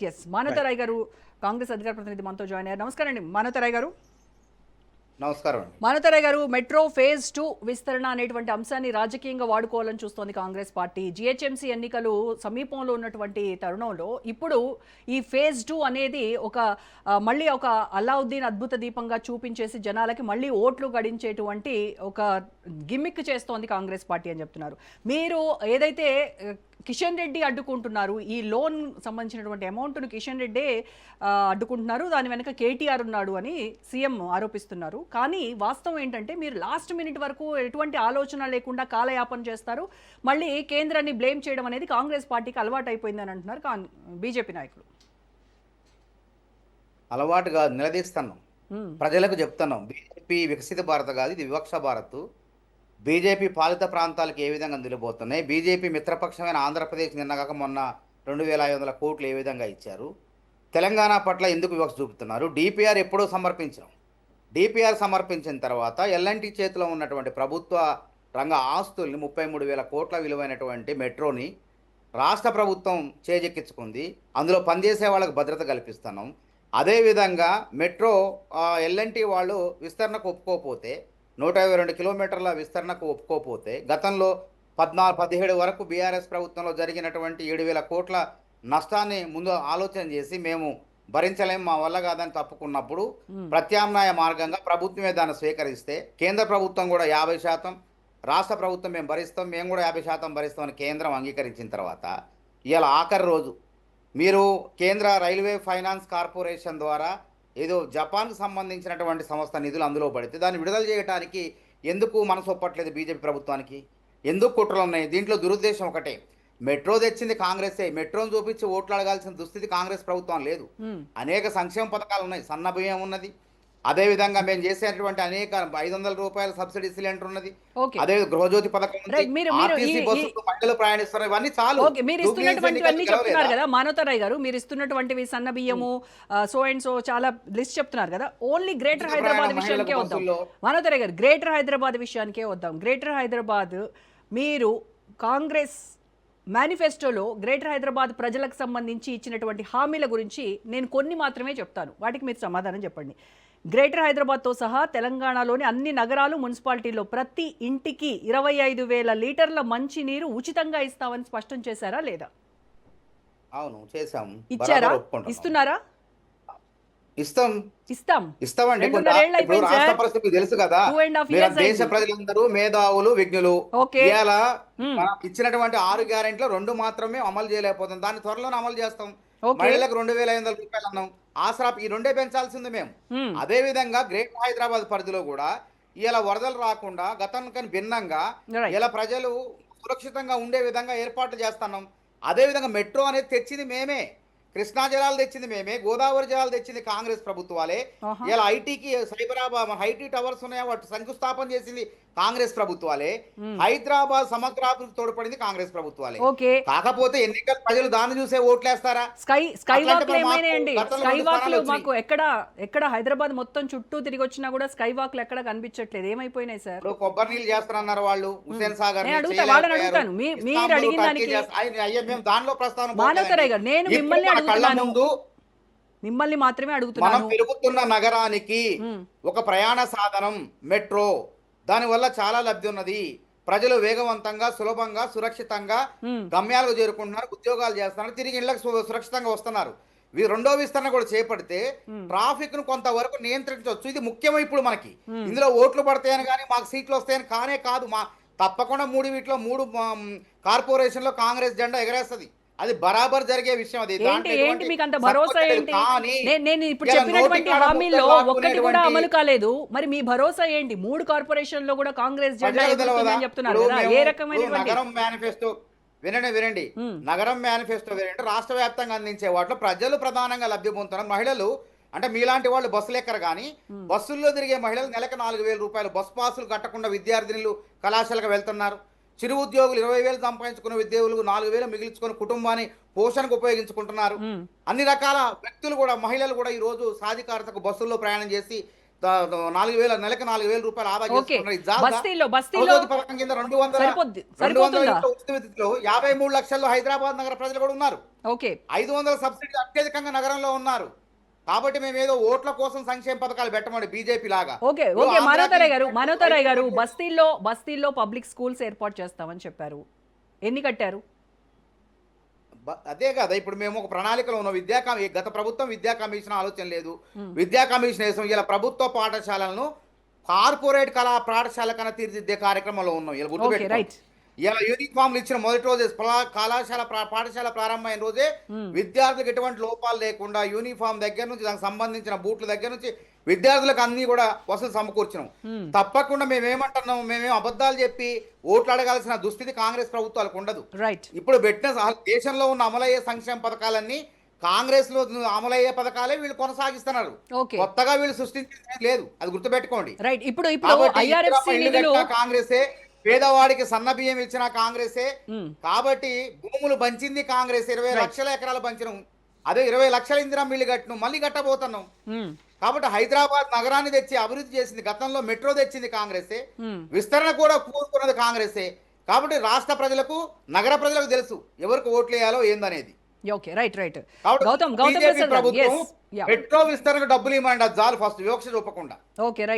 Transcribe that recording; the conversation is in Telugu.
ఎస్ మానవతరాయ్ గారు కాంగ్రెస్ అధికార ప్రతినిధి మనతో జాయిన్ అయ్యారు. నమస్కారం అండి మానవతరాయ్ గారు. నమస్కారం అండి. మానవతరాయ్ గారు, మెట్రో ఫేజ్ 2 విస్తరణ అనేటువంటి అంశాన్ని రాజకీయంగా వాడుకోవాలని చూస్తోంది కాంగ్రెస్ పార్టీ. జిహెచ్ఎంసీ ఎన్నికలు సమీపంలో ఉన్నటువంటి తరుణంలో ఇప్పుడు ఈ ఫేజ్ 2 అనేది మళ్ళీ ఒక అల్లావుద్దీన్ అద్భుత దీపంగా చూపించేసి జనాలకి మళ్ళీ ఓట్లు గడించేటువంటి ఒక గిమ్మిక్ చేస్తోంది కాంగ్రెస్ పార్టీ అని చెప్తున్నారు. మీరు ఏదైతే కిషన్ రెడ్డి అడ్డుకుంటున్నారు, ఈ లోన్ సంబంధించినటువంటి అమౌంట్ను కిషన్ రెడ్డి అడ్డుకుంటున్నారు, దాని వెనక కేటీఆర్ ఉన్నాడు అని సీఎం ఆరోపిస్తున్నారు. కానీ వాస్తవం ఏంటంటే మీరు లాస్ట్ మినిట్ వరకు ఎటువంటి ఆలోచన లేకుండా కాలయాపన చేస్తారు, మళ్ళీ కేంద్రాన్ని బ్లేమ్ చేయడం అనేది కాంగ్రెస్ పార్టీకి అలవాటు అయిపోయిందని అంటున్నారు బీజేపీ నాయకులు. అలవాటుగా నిలదీస్తున్నాం, ప్రజలకు చెప్తున్నాం. బీజేపీ వికసిత భారత్ కాదు, ఇది వివక్ష భారత్. బీజేపీ పాలిత ప్రాంతాలకు ఏ విధంగా నిలబోతున్నాయి, బీజేపీ మిత్రపక్షమైన ఆంధ్రప్రదేశ్ నిన్నగాక మొన్న 2,500 కోట్లు ఏ విధంగా ఇచ్చారు, తెలంగాణ పట్ల ఎందుకు వివక్ష చూపుతున్నారు. డిపిఆర్ ఎప్పుడో సమర్పించాం. డిపిఆర్ సమర్పించిన తర్వాత ఎల్ఎన్టీ చేతిలో ఉన్నటువంటి ప్రభుత్వ రంగ ఆస్తుల్ని 33,000 కోట్ల విలువైనటువంటి మెట్రోని రాష్ట్ర ప్రభుత్వం చేజెక్కించుకుంది. అందులో పనిచేసే వాళ్ళకు భద్రత కల్పిస్తున్నాం. అదేవిధంగా మెట్రో ఎల్ఎన్టీ వాళ్ళు విస్తరణకు ఒప్పుకోకపోతే 152 కిలోమీటర్ల విస్తరణకు ఒప్పుకోకపోతే గతంలో 17 వరకు బీఆర్ఎస్ ప్రభుత్వంలో జరిగినటువంటి 7,000 కోట్ల నష్టాన్ని ముందు ఆలోచన చేసి మేము భరించలేం, మా వల్ల కాదని తప్పుకున్నప్పుడు ప్రత్యామ్నాయ మార్గంగా ప్రభుత్వమే దాన్ని స్వీకరిస్తే కేంద్ర ప్రభుత్వం కూడా 50%, రాష్ట్ర ప్రభుత్వం మేము భరిస్తాం, మేము కూడా 50% భరిస్తామని కేంద్రం అంగీకరించిన తర్వాత ఇవాళ ఆఖరి రోజు మీరు కేంద్ర రైల్వే ఫైనాన్స్ కార్పొరేషన్ ద్వారా ఏదో జపాన్కు సంబంధించినటువంటి సంస్థ నిధులు అందులో పడితే దాన్ని విడుదల చేయడానికి ఎందుకు మనసు ఒప్పట్లేదు బీజేపీ ప్రభుత్వానికి? ఎందుకు కుట్రలు ఉన్నాయి? దీంట్లో దురుద్దేశం ఒకటే, మెట్రో తెచ్చింది కాంగ్రెసే, మెట్రోను చూపించి ఓట్లు అడగాల్సిన దుస్థితి కాంగ్రెస్ ప్రభుత్వం లేదు. అనేక సంక్షేమ పథకాలు ఉన్నాయి, సన్న బియ్యం ఉన్నది, అదేవిధంగా మేము చేసేటువంటి అనేక 500 రూపాయల సబ్సిడీ సిలిండర్ ఉన్నది, అదే గృహజ్యోతి పథకం ఉంది, ఆర్టీసీ బస్సులు మహిళలు ప్రయాణిస్తున్నారు, ఇవన్నీ చాలు. మీరు ఇస్తున్నటువంటివన్నీ చెప్తున్నారు కదా మానవతరాయ్ గారు, మీరు ఇస్తున్నటువంటివి సన్న బియ్యము సో అండ్ సో చాలా లిస్ట్ చెప్తున్నారు కదా. ఓన్లీ గ్రేటర్ హైదరాబాద్ విషయానికే వద్దాం మానవతరాయ్ గారు, గ్రేటర్ హైదరాబాద్ విషయానికే వద్దాం. గ్రేటర్ హైదరాబాద్ మీరు కాంగ్రెస్ మేనిఫెస్టోలో గ్రేటర్ హైదరాబాద్ ప్రజలకు సంబంధించి ఇచ్చినటువంటి హామీల గురించి నేను కొన్ని మాత్రమే చెప్తాను, వాటికి మీరు సమాధానం చెప్పండి. గ్రేటర్ హైదరాబాద్తో సహా తెలంగాణలోని అన్ని నగరాలు మున్సిపాలిటీల్లో ప్రతి ఇంటికి 25,000 లీటర్ల మంచినీరు ఉచితంగా ఇస్తామని స్పష్టం చేశారా లేదా? అవును, చేశాం. ఇచ్చారా? ఇస్తున్నారా? ఇస్తామండి. ఇప్పుడు రాష్ట్ర పరిస్థితి తెలుసు కదా, దేశ ప్రజలందరూ మేధావులు, విజ్ఞులు. ఇవాళ ఇచ్చినటువంటి 6 గ్యారెంటీలో 2 మాత్రమే అమలు చేయలేకపోతాం, దాన్ని త్వరలోనే అమలు చేస్తాం. మహిళలకు 2,500 రూపాయలు అన్నాం, ఆసరా ఈ 2 పెంచాల్సింది మేము. అదే విధంగా గ్రేటర్ హైదరాబాద్ పరిధిలో కూడా ఇలా వరదలు రాకుండా గతానికి భిన్నంగా ఇలా ప్రజలు సురక్షితంగా ఉండే విధంగా ఏర్పాట్లు చేస్తున్నాం. అదే విధంగా మెట్రో అనేది తెచ్చింది మేమే, కృష్ణా జలాలు తెచ్చింది మేమే, గోదావరి జలాలు తెచ్చింది కాంగ్రెస్ ప్రభుత్వాలే. ఇలా ఐటీకి సైబరాబాద్ ఐటీ టవర్స్ ఉన్నాయా, వాటి శంకుస్థాపన చేసింది కాంగ్రెస్ ప్రభుత్వాలే. హైదరాబాద్ సమగ్రాభివృద్ధి తోడ్పడింది కాంగ్రెస్ ప్రభుత్వాలే. కాకపోతే ఎన్నికల ప్రజలు దాన్ని చూసే ఓట్లేస్తారా? స్కై వాక్లు మాకు ఎక్కడ హైదరాబాద్ మొత్తం చుట్టూ తిరిగి వచ్చినా కూడా స్కై వాక్లు ఎక్కడ కనిపించట్లేదు, ఏమైపోయినాయి సార్? కొబ్బరి నీళ్ళు చేస్తున్నారు వాళ్ళు, హుసేన్ సాగర్ దానిలో ప్రస్తావన. నేను మిమ్మల్ని మాత్రమే అడుగుతున్నాను. మనం పెరుగుతున్న నగరానికి ఒక ప్రయాణ సాధనం మెట్రో, దానివల్ల చాలా లబ్ధి ఉన్నది. ప్రజలు వేగవంతంగా, సులభంగా, సురక్షితంగా గమ్యాలకు చేరుకుంటున్నారు, ఉద్యోగాలు చేస్తున్నారు, తిరిగి ఇళ్లకు సురక్షితంగా వస్తున్నారు. రెండో విస్తరణ కూడా చేపడితే ట్రాఫిక్ ను కొంతవరకు నియంత్రించవచ్చు. ఇది ముఖ్యమై ఇప్పుడు మనకి ఇందులో ఓట్లు పడతాయని కానీ మాకు సీట్లు వస్తాయని కానే కాదు, మా తప్పకుండా 3 వీటిలో 3 కార్పొరేషన్లో కాంగ్రెస్ జెండా ఎగరేస్తుంది. అది బరాబర్ జరిగే విషయం. అది మీకు అంత భరోసా ఏంటి? నేను ఇప్పుడు చెప్పినటువంటి హామీల్లో ఒక్కటి కూడా అమలు కాలేదు, మరి మీ భరోసా ఏంటి? 3 కార్పొరేషన్ లో కూడా కాంగ్రెస్ జెండా ఎగురుతుందని చెప్తున్నారు కదా, ఏ రకమైన నగరం మేనిఫెస్టో వినండి, నగరం మేనిఫెస్టో వినండి. రాష్ట్ర వ్యాప్తంగా అందించే వాటిలో ప్రజలు ప్రధానంగా లబ్ధి పొందుతున్నారు. మహిళలు అంటే మీలాంటి వాళ్ళు బస్సులు ఎక్కరు కానీ బస్సుల్లో తిరిగే మహిళలు నెలకు 4,000 రూపాయలు బస్ పాసులు కట్టకుండా విద్యార్థినులు కళాశాలకు వెళ్తున్నారు. చిరు ఉద్యోగులు 20,000 సంపాదించుకున్న ఉద్యోగులు 4,000 మిగిల్చుకుని కుటుంబాన్ని పోషణకు ఉపయోగించుకుంటున్నారు. అన్ని రకాల వ్యక్తులు కూడా, మహిళలు కూడా ఈ రోజు సాధికారతకు బస్సుల్లో ప్రయాణం చేసి నెలకు 4,000 రూపాయలు ఆదా ఓకే. చేసుకున్నారు. ఇది చాలదా? బస్తీలో సౌజోతి పథకం కింద 200 సరిపోద్ది. 200 సరిపోతుందా? యూనిట్ల ఉచిత విద్యుత్లో 53 లక్షల్లో హైదరాబాద్ నగర ప్రజలు కూడా ఉన్నారు. ఓకే. 500 సబ్సిడీ అత్యధికంగా నగరంలో ఉన్నారు. కాబట్టి మేము ఏదో ఓట్ల కోసం సంక్షేమ పథకాలు పెట్టమండి బీజేపీ లాగా. ఓకే. ఇప్పుడు ఓకే. ఆంధ్రాకి మానవతరాయ్ గారు బస్తీల్లో పబ్లిక్ స్కూల్స్ ఏర్పాటు చేస్తామని చెప్పారు. ఎన్ని కట్టారు? అదే కదా ఇప్పుడు మేము ఒక ప్రణాళికలో ఉన్నాం. గత ప్రభుత్వం విద్యా కమిషన్ ఆలోచన లేదు. విద్యా కమిషన్ వేసాం. ఇలా ప్రభుత్వ పాఠశాలలను కార్పొరేట్ కళా పాఠశాల కన్నా తీర్చిదిద్దే కార్యక్రమంలో ఉన్నాం. ఇలా ఓకే. గుర్తుపెట్టుకోండి. రైట్. ఇలా యూనిఫామ్లు ఇచ్చిన మొదటి రోజే పాఠశాల ప్రారంభమైన రోజే విద్యార్థులకు ఎటువంటి లోపాలు లేకుండా యూనిఫామ్ దగ్గర నుంచి దానికి సంబంధించిన బూట్ల దగ్గర నుంచి విద్యార్థులకు అన్ని కూడా వసతులు సమకూర్చినాం. తప్పకుండా మేమేమంటున్నాం, మేమేం అబద్ధాలు చెప్పి ఓట్లు అడగాల్సిన దుస్థితి కాంగ్రెస్ ప్రభుత్వాలకు ఉండదు. రైట్. ఇప్పుడు దేశంలో ఉన్న అమలయ్యే సంక్షేమ పథకాలన్నీ కాంగ్రెస్ లో అమలయ్యే పథకాలే వీళ్ళు కొనసాగిస్తున్నారు. ఓకే. కొత్తగా వీళ్ళు సృష్టించేది లేదు. అది గుర్తుపెట్టుకోండి. రైట్. ఇప్పుడు కాబట్టి ఐఆర్ఎఫ్సి ఇల్లు నిధులు కట్టిన కాంగ్రెసే, పేదవాడికి సన్న బియ్యం ఇచ్చిన కాంగ్రెసే. కాబట్టి భూములు పంచింది కాంగ్రెస్. 20 లక్షల ఎకరాలు పంచినాం. అదే 20 లక్షల ఇందిరా మిల్లు కట్టినాం, మళ్ళీ కట్టబోతున్నాం. కాబట్టి హైదరాబాద్ నగరాన్ని తెచ్చి అభివృద్ధి చేసింది, గతంలో మెట్రో తెచ్చింది కాంగ్రెసే, విస్తరణ కూడా కూరుకున్నది కాంగ్రెసే. కాబట్టి రాష్ట్ర ప్రజలకు, నగర ప్రజలకు తెలుసు ఎవరికి ఓట్లు వేయాలో ఏందనేది. ఓకే. రైట్. కాబట్టి గౌతమ్ బీజేపీ ప్రసాద్ గారు. ప్రభుత్వం Yes. Yeah. మెట్రో విస్తరణకు డబ్బులు ఇవ్వమండి. అది చాలు, ఫస్ట్ వివక్ష చూపకుండా. ఓకే. రైట్.